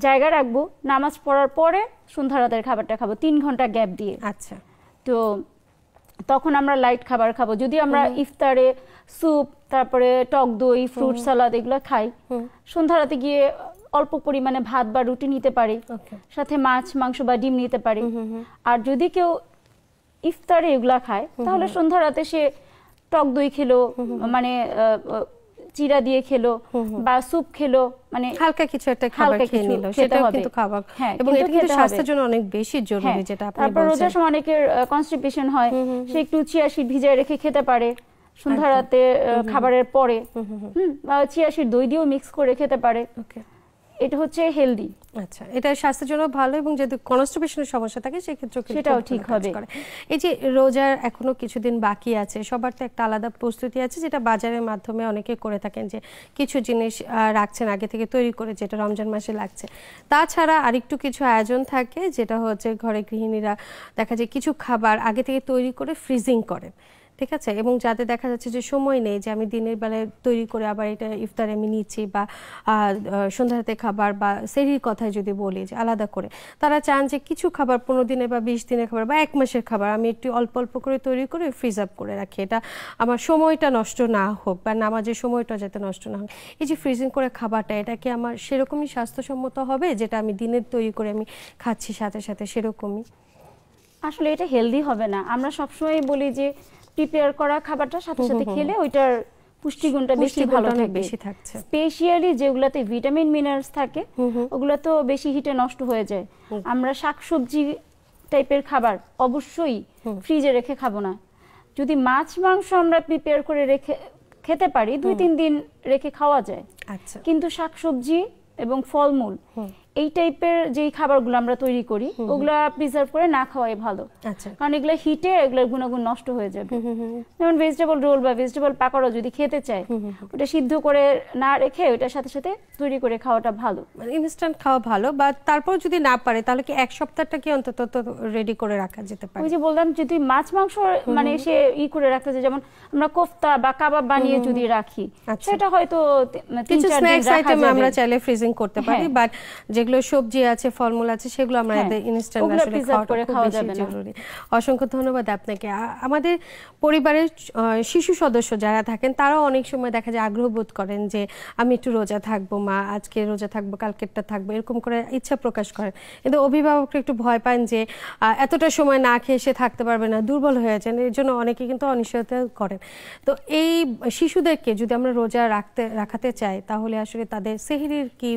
জায়গা রাখবো, নামাজ পড়ার পরে সন্ধ্যা রাতের খাবারটা খাবো 3 ঘন্টা গ্যাপ দিয়ে। আচ্ছা, তো তখন আমরা লাইট খাবার খাবো। যদি আমরা ইফতারে স্যুপ, তারপরে টক দই, ফ্রুট সালাদ এগুলো খাই, সন্ধ্যা রাতে গিয়ে অল্প পরিমাণে ভাত বা রুটি নিতে পারি, সাথে মাছ মাংস বা ডিম নিতে পারি। আর যদি কেউ ইফতারে এগুলা খায় তাহলে সন্ধ্যা রাতে সে টক দই খেলো, মানে চিরা দিয়ে খেলো বা স্যুপ খেলো, মানে হালকা কিছু একটা খাবার খেয়ে নিল, সেটাও কিন্তু খাবার, এবং এটা কিন্তু স্বাস্থ্যের জন্য অনেক বেশি জরুরি যেটা আপনি বলছেন। তারপর রোজার সময় অনেকের কনস্টিপেশন হয়, সে একটু চিয়া সিড ভিজিয়ে রেখে খেতে পারে সন্ধ্যা রাতে খাবারের পরে, বা চিয়া সিড দই দিয়েও মিক্স করে খেতে পারে। এটা হচ্ছে হেলদি। আচ্ছা, এটা স্বাস্থ্যের জন্য ভালো, এবং যদি কনস্টিপেশনের সমস্যা থাকে সেক্ষেত্রে সেটাও ঠিক হবে। এই যে রোজার এখনো কিছুদিন বাকি আছে, সবার তো একটা আলাদা প্রস্তুতি আছে যেটা বাজারের মাধ্যমে অনেকে করে থাকেন, যে কিছু জিনিস রাখছেন আগে থেকে তৈরি করে যেটা রমজান মাসে লাগছে। তাছাড়া আরেকটু কিছু আয়োজন থাকে যেটা হচ্ছে ঘরে গৃহিণীরা দেখা যায় কিছু খাবার আগে থেকে তৈরি করে ফ্রিজিং করে, ঠিক আছে, এবং যাতে দেখা যাচ্ছে যে সময় নেই যে আমি দিনের বেলায় তৈরি করে আবার এটা ইফতারে আমি নিচ্ছি, বা সন্ধ্যাতে খাবার বা সেহরির কথায় যদি বলি যে আলাদা করে, তারা চান যে কিছু খাবার 15 দিনের বা 20 দিনের খাবার বা 1 মাসের খাবার আমি একটু অল্প অল্প করে তৈরি করে ফ্রিজ আপ করে রাখি, এটা আমার সময়টা নষ্ট না হোক বা নামাজের সময়টা যাতে নষ্ট না হোক। এই যে ফ্রিজিং করে খাবারটা, এটা কি আমার সেরকমই স্বাস্থ্যসম্মত হবে যেটা আমি দিনের তৈরি করে আমি খাচ্ছি সাথে সাথে সেরকমই? আসলে এটা হেলদি হবে না। আমরা সবসময় বলি যে প্রিপেয়ার করা খাবারটা সাথে সাথে খেলে ওইটার পুষ্টিগুণটা বেশি ভালো থাকছে। স্পেশালি যেগুলাতে ভিটামিন মিনারেলস থাকে ওগুলা তো বেশি হিটে নষ্ট হয়ে যায়। আমরা শাকসবজি টাইপের খাবার অবশ্যই ফ্রিজে রেখে খাবো না। যদি মাছ মাংস আমরা প্রিপেয়ার করে রেখে খেতে পারি 2-3 দিন রেখে খাওয়া যায়। আচ্ছা, কিন্তু শাকসবজি এবং ফলমূল এই টাইপের যেই খাবারগুলো আমরা তৈরি করি ওগুলা প্রিজার্ভ করে না খাওয়াই ভালো। আচ্ছা, কারণ এগুলো হিটে এগুলোর গুণাগুণ নষ্ট হয়ে যাবে। যেমন ভেজিটেবল রোল বা ভেজিটেবল পাকোড়া যদি খেতে চায়, ওটা সিদ্ধ করে না রেখে ওটার সাথে সাথে তৈরি করে খাওয়াটা ভালো, মানে ইনস্ট্যান্ট খাওয়া ভালো। বা তারপর যদি না পারে তাহলে কি এক সপ্তাহটা কি অন্তত রেডি করে রাখা যেতে পারে? ওই যে বললাম, যদি মাছ মাংস মানে সে করে রাখতে চায়, যেমন আমরা কোফতা বা কাবাব বানিয়ে যদি রাখি, সেটা হয়তো কিছু স্ন্যাক্স আইটেম আমরা চাইলে ফ্রিজিং করতে পারি, বাট যেগুলো সবজি আছে, ফলমূল আছে, সেগুলো আমরা ইনস্ট্যান্ট আসলে খাওয়া যাবে না। অসংখ্য ধন্যবাদ আপনাকে। আমাদের পরিবারের শিশু সদস্য যারা থাকেন তারাও অনেক সময় দেখা যায় আগ্রহ বোধ করেন যে আমি একটু রোজা থাকবো, মা আজকে রোজা থাকবো, কালকেরটা থাকবো, এরকম করে ইচ্ছা প্রকাশ করেন। কিন্তু অভিভাবকরা একটু ভয় পান যে এতটা সময় না খেয়ে সে থাকতে পারবে না, দুর্বল হয়ে যান, এর জন্য অনেকে কিন্তু অনিশ্চয়তা করেন। তো এই শিশুদেরকে যদি আমরা রোজা রাখাতে চাই তাহলে আসলে তাদের সেহরির কি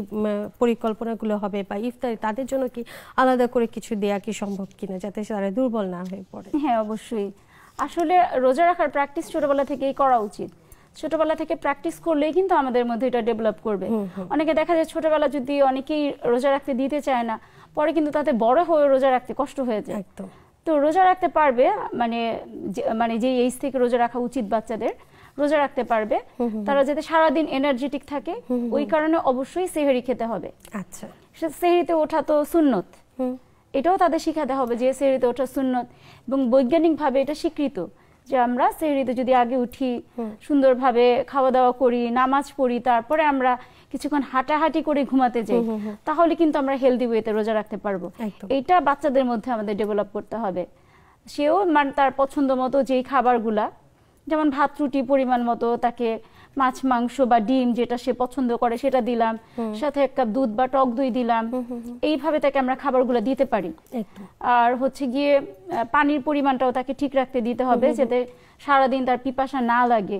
পরিকল্পনাগুলো হবে বা ইফতারি তাদের জন্য কি আলাদা করে কিছু দেয়া কি সম্ভব কিনা, যাতে তারা দুর্বল না হয়ে পড়ে? হ্যাঁ, অবশ্যই। আসলে রোজা রাখার প্র্যাকটিস ছোটবেলা থেকেই করা উচিত। ছোটবেলা থেকে প্র্যাকটিস করলেই কিন্তু আমাদের মধ্যে এটা ডেভেলপ করবে। অনেকে দেখা যায় ছোটবেলা যদি অনেকেই রোজা রাখতে দিতে চায় না, পরে কিন্তু তাদের বড় হয়ে রোজা রাখতে কষ্ট হয়ে যায়। একদম। তো রোজা রাখতে পারবে, মানে যে এইজ থেকে রোজা রাখা উচিত বাচ্চাদের, রোজা রাখতে পারবে তারা যাতে সারাদিন এনার্জেটিক থাকে। ওই কারণে অবশ্যই সেহরি খেতে হবে। আচ্ছা, সেহরিতে ওঠা তো সুন্নত, এটাও তাদের শিখাতে হবে যে সেহরিতে ওঠা সুন্নত, এবং বৈজ্ঞানিকভাবে এটা স্বীকৃত যে আমরা সেহরিতে যদি আগে উঠি, সুন্দরভাবে খাওয়া দাওয়া করি, নামাজ পড়ি, তারপরে আমরা কিছুক্ষণ হাঁটাহাঁটি করে ঘুমাতে যাই, তাহলে কিন্তু আমরা হেলদি ওয়েতে রোজা রাখতে পারবো। এইটা বাচ্চাদের মধ্যে আমাদের ডেভেলপ করতে হবে। সেও মানে তার পছন্দ মতো যেই খাবারগুলা, যেমন ভাত রুটি পরিমাণ মতো, তাকে মাছ মাংস বা ডিম যেটা সে পছন্দ করে সেটা দিলাম, সাথে এক কাপ দুধ বা টক দই দিলাম, এইভাবে তাকে আমরা খাবারগুলো দিতে পারি। আর হচ্ছে গিয়ে পানির পরিমাণটাও তাকে ঠিক রাখতে দিতে হবে, যাতে সারাদিন তার পিপাসা না লাগে।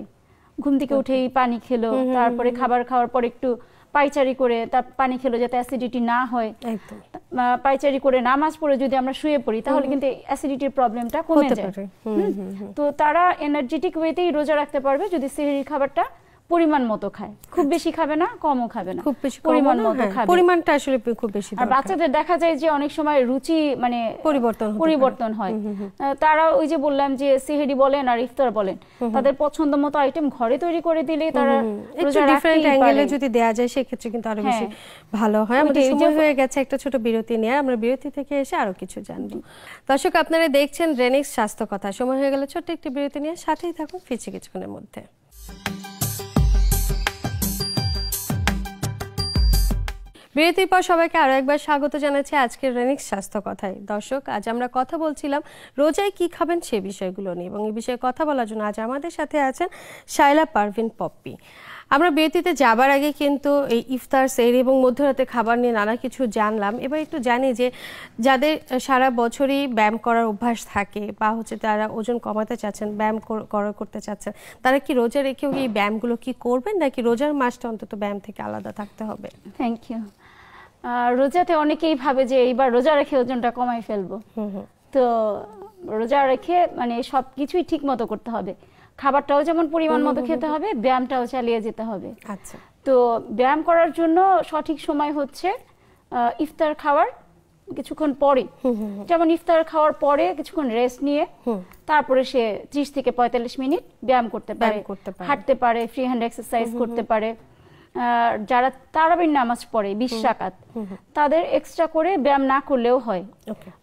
ঘুম থেকে উঠেই পানি খেলো, তারপরে খাবার খাওয়ার পর একটু পায়চারি করে তার পানি খেলো, যাতে অ্যাসিডিটি না হয়। পায়চারি করে নামাজ পড়ে যদি আমরা শুয়ে পড়ি তাহলে কিন্তু অ্যাসিডিটির প্রবলেমটা কমে যায়। তো তারা এনার্জেটিক ওয়েতেই রোজা রাখতে পারবে যদি সেহরির খাবারটা পরিমাণ মতো খায়। খুব বেশি খাবে না, কমও খাবে না, খুব বেশি পরিমাণ মতো খাবে। পরিমাণটা আসলে খুব বেশি। আর বাচ্চাদের দেখা যায় যে অনেক সময় রুচি মানে পরিবর্তন হয়। তারা ওই যে বললাম যে সেহরি বলেন আর ইফতার বলেন, তাদের পছন্দ মতো আইটেম ঘরে তৈরি করে দিলে তারা একটু ডিফারেন্ট অ্যাঙ্গেলে যদি দেয়া যায় সেক্ষেত্রে কিন্তু আরো বেশি ভালো হয়। আমাদের সময় হয়ে গেছে একটা ছোট বিরতি নিয়ে, আমরা বিরতি থেকে এসে আরো কিছু জানবো। দর্শক, আপনারা দেখছেন রেনিক্স স্বাস্থ্য কথা। সময় হয়ে গেল ছোট্ট একটি বিরতি নিয়ে, সাথেই থাকুন, ফিরছি কিছুক্ষণের মধ্যে। বিরতির পর সবাইকে আরো একবার স্বাগত জানাচ্ছি আজকের রেনিক্স স্বাস্থ্য কথায়। দর্শক, আজ আমরা কথা বলছিলাম রোজায় কি খাবেন সে বিষয়গুলো নিয়ে, এবং এই বিষয়ে কথা বলার জন্য আজ আমাদের সাথে আছেন শায়লা পারভিন পপ্পি। আমরা বিরতিতে যাবার আগে কিন্তু এই ইফতার, সেহরি এবং মধ্যরাতে খাবার নিয়ে নানা কিছু জানলাম। এবার একটু জানি যে যাদের সারা বছরই ব্যায়াম করার অভ্যাস থাকে বা হচ্ছে তারা ওজন কমাতে চাচ্ছেন, ব্যায়াম করতে চাচ্ছেন, তারা কি রোজা রেখেও এই ব্যায়ামগুলো কি করবেন, নাকি রোজার মাসটা অন্তত ব্যায়াম থেকে আলাদা থাকতে হবে? Thank you. রোজাতে অনেকেই ভাবে যে এইবার রোজা রেখে ওজনটা কমাই ফেলবো। তো রোজা রেখে মানে সবকিছুই ঠিক মতো করতে হবে। খাবারটাও যেমন পরিমাণ মতো খেতে হবে, ব্যায়ামটাও চালিয়ে যেতে হবে। আচ্ছা। তো ব্যায়াম করার জন্য সঠিক সময় হচ্ছে ইফতার খাওয়ার কিছুক্ষণ পরে। যেমন ইফতার খাওয়ার পরে কিছুক্ষণ রেস্ট নিয়ে তারপরে সে 30 থেকে 45 মিনিট ব্যায়াম করতে পারে, হাঁটতে পারে, ফ্রি হ্যান্ড এক্সারসাইজ করতে পারে। যারা তারাবির নামাজ পড়ে 20 রাকাত, তাদের এক্সট্রা করে ব্যায়াম না করলেও হয়।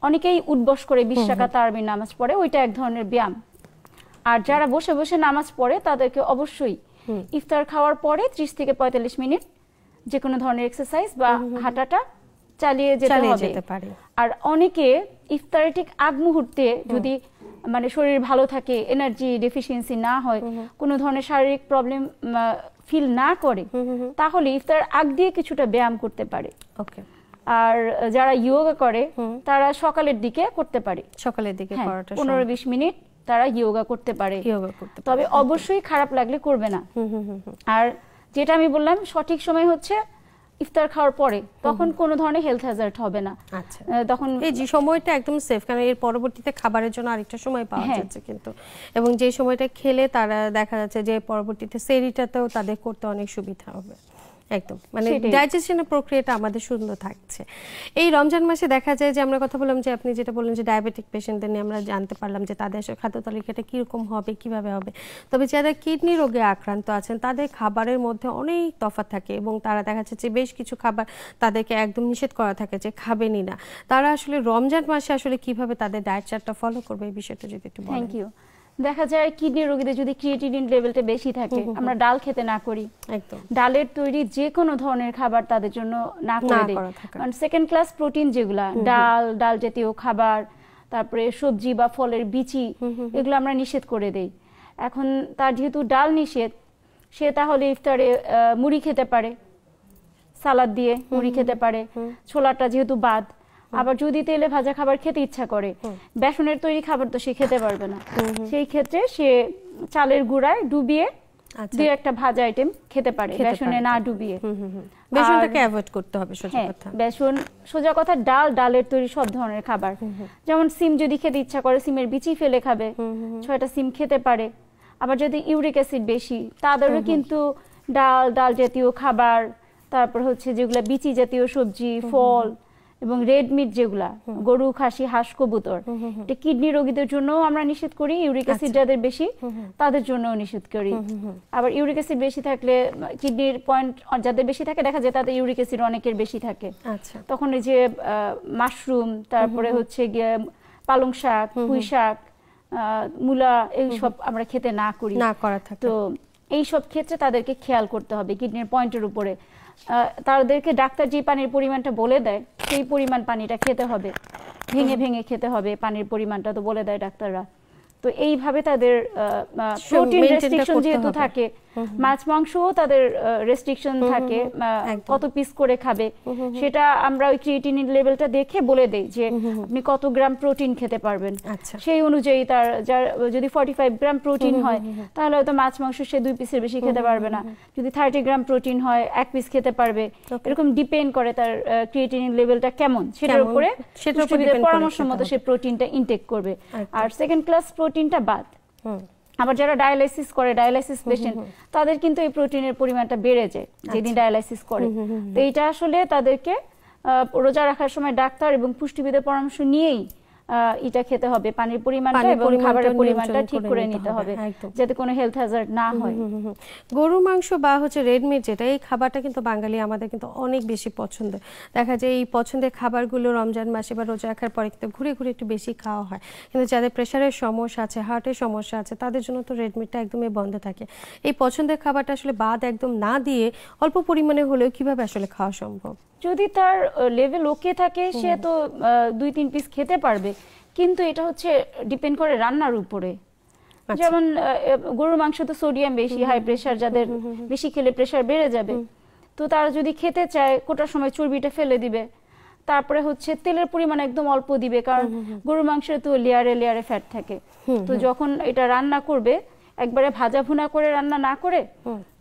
অনেকেই উঠবস করে 20 রাকাত তারাবির নামাজ পড়ে, ওইটা এক ধরনের ব্যায়াম। আর যারা বসে বসে নামাজ পড়ে তাদেরকে অবশ্যই ইফতার খাওয়ার পরে 30 থেকে 45 মিনিট যে কোনো ধরনের এক্সারসাইজ বা হাঁটাটা চালিয়ে যেতে হবে। আর অনেকে ইফতারের ঠিক আগ মুহূর্তে যদি মানে শরীর ভালো থাকে, এনার্জি ডেফিসিয়েন্সি না হয়, কোনো ধরনের শারীরিক প্রবলেম ফিল না করে, তাহলে ইফতার আগ দিয়ে কিছুটা ব্যায়াম করতে পারে। আর যারা যোগা করে তারা সকালের দিকে করতে পারে, সকালের দিকে 15-20 মিনিট তারা যোগা করতে পারে। তবে অবশ্যই খারাপ লাগলে করবে না। আর যেটা আমি বললাম সঠিক সময় হচ্ছে ইফতার খাওয়ার পরে, তখন কোনো ধরনের হেলথ হ্যাজার্ড হবে না। আচ্ছা, তখন এই যে সময়টা একদম সেফ, কারণ এর পরবর্তীতে খাবারের জন্য আরেকটা সময় পাওয়া যাচ্ছে কিন্তু, এবং যে সময়টা খেলে তারা দেখা যাচ্ছে যে পরবর্তীতে সেহরিটাতেও তাদের করতে অনেক সুবিধা হবে। একদম, মানে ডাইজেশনের প্রক্রিয়াটা আমাদের সুন্দর থাকছে। এই রমজান মাসে দেখা যায় যে আমরা কথা বললাম যে আপনি যেটা বললেন যে ডায়াবেটিক পেশেন্টদের নিয়ে আমরা জানতে পারলাম যে তাদের আসলে খাদ্য তালিকাটা কীরকম হবে, কিভাবে হবে। তবে যারা কিডনি রোগে আক্রান্ত আছেন তাদের খাবারের মধ্যে অনেক তফাৎ থাকে এবং তারা দেখা যাচ্ছে যে বেশ কিছু খাবার তাদেরকে একদম নিষেধ করা থাকে যে খাবেনই না। তারা আসলে রমজান মাসে আসলে কিভাবে তাদের ডায়েট চার্টটা ফলো করবে, এই বিষয়টা যদি একটু বলেন। Thank you. দেখা যায় কিডনি রোগীদের যদি ক্রিয়েটিনিন লেভেলটা বেশি থাকে, আমরা ডাল খেতে না করি, একদম ডালের তৈরি যে কোনো ধরনের খাবার তাদের জন্য না করে দেই। কারণ সেকেন্ড ক্লাস প্রোটিন যেগুলা ডাল জাতীয় খাবার, তারপরে সবজি বা ফলের বিচি, এগুলো আমরা নিষেধ করে দেই। এখন তার যেহেতু ডাল নিষেধ, সে তাহলে ইফতারে মুড়ি খেতে পারে, সালাদ দিয়ে মুড়ি খেতে পারে, ছোলাটা যেহেতু বাদ। আবার যদি তেলে ভাজা খাবার খেতে ইচ্ছা করে, বেসনের তৈরি খাবার তো সে খেতে পারবে না, সেই ক্ষেত্রে সে চালের গুঁড়ায় ডুবিয়ে দুই একটা ভাজা আইটেম খেতে পারে, বেসনে না ডুবিয়ে। বেসনটাকে অ্যাভয়েড করতে হবে, সোজা কথা। বেসন, সোজা কথা, ডালের তৈরি সব ধরনের খাবার, যেমন সিম যদি খেতে ইচ্ছা করে সিমের বিচি ফেলে খাবে, 6টা সিম খেতে পারে। আবার যদি ইউরিক অ্যাসিড বেশি, তাদেরও কিন্তু ডাল জাতীয় খাবার, তারপর হচ্ছে যেগুলা বিচি জাতীয় সবজি, ফল এবং রেড মিট যেগুলা গরু, খাসি, হাঁস, কবুতর, এটা কিডনি রোগীদের জন্য আমরা নিষেধ করি। ইউরিক অ্যাসিড যাদের বেশি তাদের জন্যও নিষেধ করি। আবার ইউরিক অ্যাসিড বেশি থাকলে, কিডনির পয়েন্ট যাদের বেশি থাকে, দেখা যায় তাদের ইউরিক অ্যাসিড অনেকের বেশি থাকে, তখন এই যে মাশরুম, তারপরে হচ্ছে গিয়ে পালং শাক, পুঁই শাক, মূলা, এইসব আমরা খেতে না করি। তো এইসব ক্ষেত্রে তাদেরকে খেয়াল করতে হবে কিডনির পয়েন্টের উপরে। তাদেরকে ডাক্তার যে পানির পরিমাণটা বলে দেয় সেই পরিমাণ পানিটা খেতে হবে, ভেঙে ভেঙে খেতে হবে, পানির পরিমাণটা তো বলে দেয় ডাক্তাররা। তো এইভাবে তাদের প্রোটিন রেস্ট্রিকশন যেহেতু থাকে, মাছ মাংসও তাদের রেস্ট্রিকশন থাকে, কত পিস করে খাবে সেটা আমরা ওই ক্রিয়েটিনিন লেভেলটা দেখে বলে দেই যে আপনি কত গ্রাম প্রোটিন খেতে পারবেন। সেই অনুযায়ী তার যদি 45 গ্রাম প্রোটিন হয় তাহলে হয়তো মাছ মাংস সে 2 পিসের বেশি খেতে পারবে না, যদি 30 গ্রাম প্রোটিন হয় 1 পিস খেতে পারবে। এরকম ডিপেন্ড করে তার ক্রিয়েটিনিন লেভেলটা কেমন, সেটার উপরে পরামর্শ মতো সে প্রোটিনটা ইনটেক করবে। আর সেকেন্ড ক্লাস প্রোটিনটা বাদ। আবার যারা ডায়ালাইসিস করে, ডায়ালাইসিস পেশেন্ট, তাদের কিন্তু এই প্রোটিনের পরিমাণটা বেড়ে যায় যেদিন ডায়ালাইসিস করে। তো এইটা আসলে তাদেরকে রোজা রাখার সময় ডাক্তার এবং পুষ্টিবিদের পরামর্শ নিয়েই এটা খেতে হবে, পানির পরিমাণটা এবং খাবারের পরিমাণটা ঠিক করে নিতে হবে যাতে কোনো হেলথ হ্যাজার্ড না হয়। গরু মাংস বা হচ্ছে রেড মিট, যেটা এই খাবারটা কিন্তু বাঙালি আমাদের কিন্তু অনেক বেশি পছন্দ। দেখা যায় এই পছন্দের খাবারগুলো রমজান মাসে বা রোজা রাখার পরে কিন্তু ঘুরে ঘুরে একটু বেশি খাওয়া হয়, কিন্তু যাদের প্রেশারের সমস্যা আছে, হার্টের সমস্যা আছে, তাদের জন্য তো রেড মিটটা একদমই বন্ধ থাকে। এই পছন্দের খাবারটা আসলে বাদ একদম না দিয়ে অল্প পরিমাণে হলেও কিভাবে আসলে খাওয়া সম্ভব? যদি তার লেভেল ওকে থাকে সে তো 2-3 পিস খেতে পারবে, কিন্তু এটা হচ্ছে ডিপেন্ড করে রান্নার উপরে। যেমন গরুর মাংস তো সোডিয়াম বেশি, হাই প্রেশার, যাদের বেশি খেলে প্রেশার বেড়ে যাবে, তো তারা যদি খেতে চায় কোটার সময় চর্বিটা ফেলে দিবে, তারপরে হচ্ছে তেলের পরিমাণ একদম অল্প দিবে, কারণ গরুর মাংসে তো লেয়ারে লেয়ারে ফ্যাট থাকে। তো যখন এটা রান্না করবে, একবারে ভাজা ভুনা করে রান্না না করে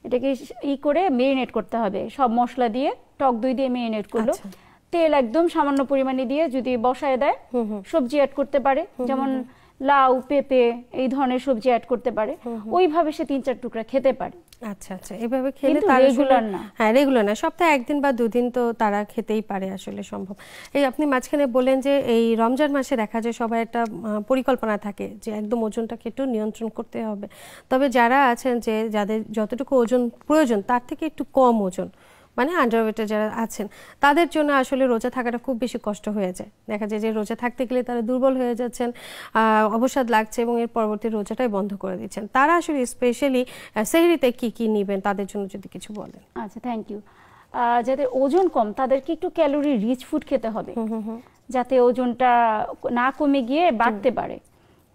এটাকে করে মেরিনেট করতে হবে, সব মশলা দিয়ে, টক দই দিয়ে মেরিনেট করলো, তেল একদম সামান্য পরিমাণে দিয়ে যদি বসায় দেয়, সবজি অ্যাড করতে পারে, যেমন লাউ, পেঁপে, এই ধরনের সবজি অ্যাড করতে পারে, ওইভাবে সে 3-4 টুকরা খেতে পারে। আচ্ছা আচ্ছা, এভাবে খেলে তার রেগুলার না, হ্যাঁ রেগুলার না, সপ্তাহে 1 দিন বা 2 দিন তো তারা খেতেই পারে, আসলে সম্ভব। এই আপনি মাঝখানে বলেন যে এই রমজান মাসে দেখা যায় সবার একটা পরিকল্পনা থাকে যে একদম ওজনটাকে একটু নিয়ন্ত্রণ করতে হবে, তবে যারা আছেন যে যাদের যতটুকু ওজন প্রয়োজন তার থেকে একটু কম ওজন, মানে আন্ডারওয়েটে যারা আছেন, তাদের জন্য আসলে রোজা থাকাটা খুব বেশি কষ্ট হয়ে যায়। দেখা যায় যে রোজা থাকতে গেলে তারা দুর্বল হয়ে যাচ্ছেন, অবসাদ লাগছে এবং এর পরবর্তী রোজাটাই বন্ধ করে দিচ্ছেন। তারা আসলে স্পেশালি সেহরিতে কি কি নেবেন তাদের জন্য যদি কিছু বলেন। আচ্ছা, থ্যাংক ইউ। যাদের ওজন কম তাদেরকে একটু ক্যালোরি রিচ ফুড খেতে হবে, যাতে ওজনটা না কমে গিয়ে বাড়তে পারে।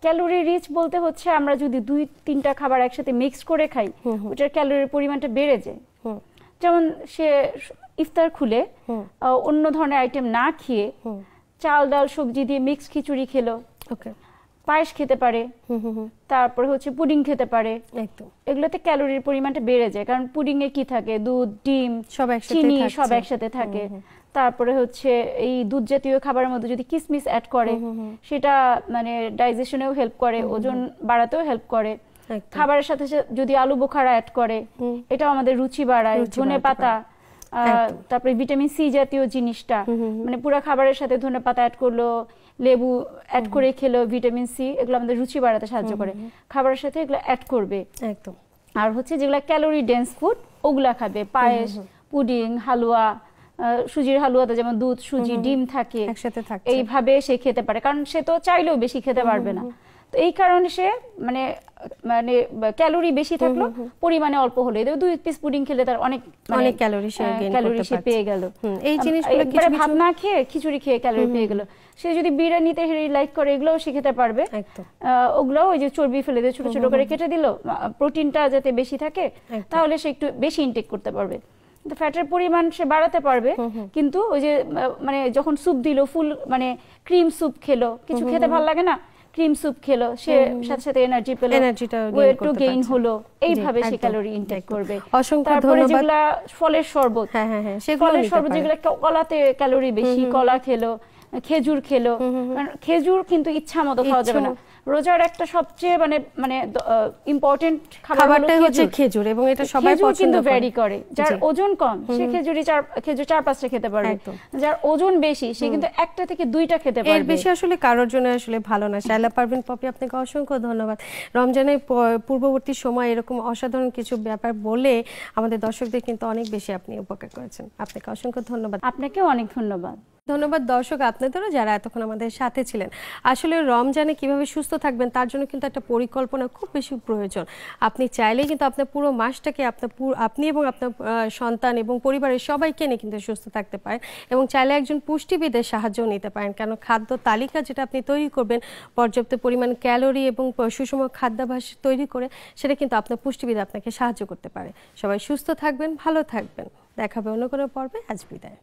ক্যালোরি রিচ বলতে হচ্ছে আমরা যদি 2-3টা খাবার একসাথে মিক্স করে খাই, ওটার ক্যালোরির পরিমাণটা বেড়ে যায়। যেমন সে ইফতার খুলে অন্য ধরনের আইটেম না খেয়ে চাল, ডাল, সবজি দিয়ে মিক্স খিচুড়ি খেলো, পায়েস খেতে পারে, তারপরে হচ্ছে পুডিং খেতে পারে। এগুলোতে ক্যালোরির পরিমাণটা বেড়ে যায়, কারণ পুডিং এ কি থাকে, দুধ, ডিম, চিনি সব একসাথে থাকে। তারপরে হচ্ছে এই দুধ জাতীয় খাবারের মধ্যে যদি কিশমিশ অ্যাড করে, সেটা মানে ডাইজেশনেও হেল্প করে, ওজন বাড়াতেও হেল্প করে। খাবারের সাথে যদি আলু বোখারা অ্যাড করে, এটাও আমাদের রুচি বাড়ায়। ধনে পাতা, তারপরে ভিটামিন সি জাতীয় জিনিসটা, মানে পুরো খাবারের সাথে ধনেপাতা অ্যাড করলো, লেবু অ্যাড করে খেলো, ভিটামিন সি এগুলো আমাদের রুচি বাড়াতে সাহায্য করে, খাবারের সাথে এগুলো অ্যাড করবে একদম। আর হচ্ছে যেগুলো ক্যালোরি ডেন্স ফুড ওগুলা খাবে, পায়েস, পুডিং, হালুয়া, সুজির হালুয়াতে যেমন দুধ, সুজি, ডিম থাকে একসাথে থাকে, এইভাবে সে খেতে পারে, কারণ সে তো চাইলেও বেশি খেতে পারবে না। তো এই কারণে সে মানে মানে ক্যালোরি বেশি থাকলো পরিমাণে অল্প হলো, 2 পিস পুডিং খেলে তার অনেক অনেক ক্যালোরি সে পেয়ে গেল। এই জিনিসগুলো ভাত না খেয়ে খিচুড়ি খেয়ে ক্যালোরি পেয়ে গেল। সে যদি বিরিয়ানিতে লাইক করে এগুলোও সে খেতে পারবে, ওগুলো ওই যে চর্বি ফেলে দিয়ে ছোট ছোট করে কেটে দিল, প্রোটিনটা যাতে বেশি থাকে তাহলে সে একটু বেশি ইনটেক করতে পারবে। ফ্যাটের পরিমাণ সে বাড়াতে পারবে, কিন্তু ওই যে মানে যখন স্যুপ দিল, ফুল মানে ক্রিম স্যুপ খেলো, কিছু খেতে ভালো লাগে না, ক্রিম স্যুপ খেলো, সে সাথে সাথে এনার্জি পেল, ওয়েটও গেইন হলো, এইভাবে সে ক্যালোরি ইনটেক করবে। তারপরে যেগুলা ফলের শরবত, ফলের শরবত যেগুলা কলাতে ক্যালোরি বেশি, কলা খেলো, খেজুর খেলো, খেজুর কিন্তু ইচ্ছা মতো খাওয়া যাবে না। রোজার একটা সবচেয়ে মানে মানে ইম্পর্টেন্ট খাবারটা হচ্ছে খেজুর, এবং এটা সবাই পছন্দ করে, কিন্তু ভ্যারি করে। যার ওজন কম সে খেজুর 4-5টা খেতে পারবে, যার ওজন বেশি সে কিন্তু 1টা থেকে 2টা খেতে পারবে, এর বেশি আসলে কারোর জন্য আসলে ভালো না। শায়লা পারভিন পপি, আপনাকে অসংখ্য ধন্যবাদ। রমজানের পূর্ববর্তী সময় এরকম অসাধারণ কিছু ব্যাপার বলে আমাদের দর্শকদের কিন্তু অনেক বেশি আপনি উপকার করেছেন, আপনাকে অসংখ্য ধন্যবাদ। আপনাকেও অনেক ধন্যবাদ। ধন্যবাদ দর্শক আপনাদেরও যারা এতক্ষণ আমাদের সাথে ছিলেন। আসলে রমজানে কিভাবে সুস্থ থাকবেন তার জন্য কিন্তু একটা পরিকল্পনা খুব বেশি প্রয়োজন। আপনি চাইলেই কিন্তু আপনার পুরো মাসটাকে আপনি এবং আপনার সন্তান এবং পরিবারের সবাইকে নিয়ে কিন্তু সুস্থ থাকতে পারেন, এবং চাইলে একজন পুষ্টিবিদের সাহায্যও নিতে পারেন, কারণ খাদ্য তালিকা যেটা আপনি তৈরি করবেন পর্যাপ্ত পরিমাণ ক্যালোরি এবং সুষম খাদ্যাভ্যাস তৈরি করে, সেটা কিন্তু আপনার পুষ্টিবিদ আপনাকে সাহায্য করতে পারে। সবাই সুস্থ থাকবেন, ভালো থাকবেন, দেখা হবে অন্য কোনো পর্বে। আজ বিদায়।